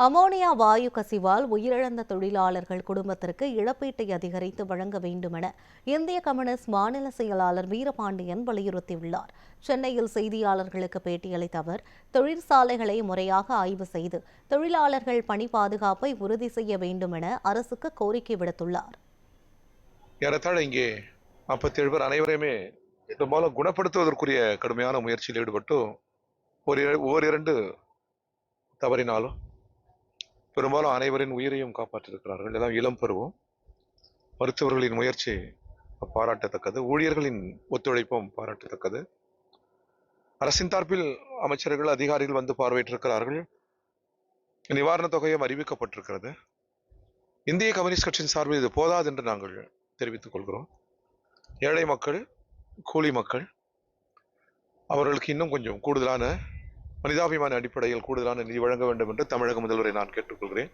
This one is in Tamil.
அமோனியா வாயு கசிவால் உயிரிழந்த தொழிலாளர்கள் குடும்பத்திற்கு இழப்பீட்டை அதிகரித்து வழங்க வேண்டுமென இந்திய கம்யூனிஸ்ட் மாநில செயலாளர் வீரபாண்டியன் வலியுறுத்தியுள்ளார். சென்னையில் செய்தியாளர்களுக்கு பேட்டியளித்த அவர், தொழிற்சாலைகளை முறையாக ஆய்வு செய்து தொழிலாளர்கள் பணி பாதுகாப்பை உறுதி செய்ய வேண்டுமென அரசுக்கு கோரிக்கை விடுத்துள்ளார். ஏறத்தாழ இங்கே 47 பேர் அனைவரையுமே பெரும்பாலும் குணப்படுத்துவதற்குரிய கடுமையான முயற்சியில் ஈடுபட்டு ஓரிரண்டு தவறினாலும் பெரும்பாலும் அனைவரின் உயிரையும் காப்பாற்றியிருக்கிறார்கள். எல்லாம் இளம் பருவம். மருத்துவர்களின் முயற்சி பாராட்டத்தக்கது, ஊழியர்களின் ஒத்துழைப்பும் பாராட்டத்தக்கது. அரசின் தரப்பில் அமைச்சர்கள், அதிகாரிகள் வந்து பார்வையிட்டிருக்கிறார்கள். நிவாரணத் தொகையும் அறிவிக்கப்பட்டிருக்கிறது. இந்திய கம்யூனிஸ்ட் கட்சியின் சார்பில் இது போதாது என்று நாங்கள் தெரிவித்துக் கொள்கிறோம். ஏழை மக்கள், கூலி மக்கள், அவர்களுக்கு இன்னும் கொஞ்சம் கூடுதலான மனிதாபிமான அடிப்படையில் கூடுதலான நிதி வழங்க வேண்டும் என்று தமிழக முதல்வரை நான் கேட்டுக்கொள்கிறேன்.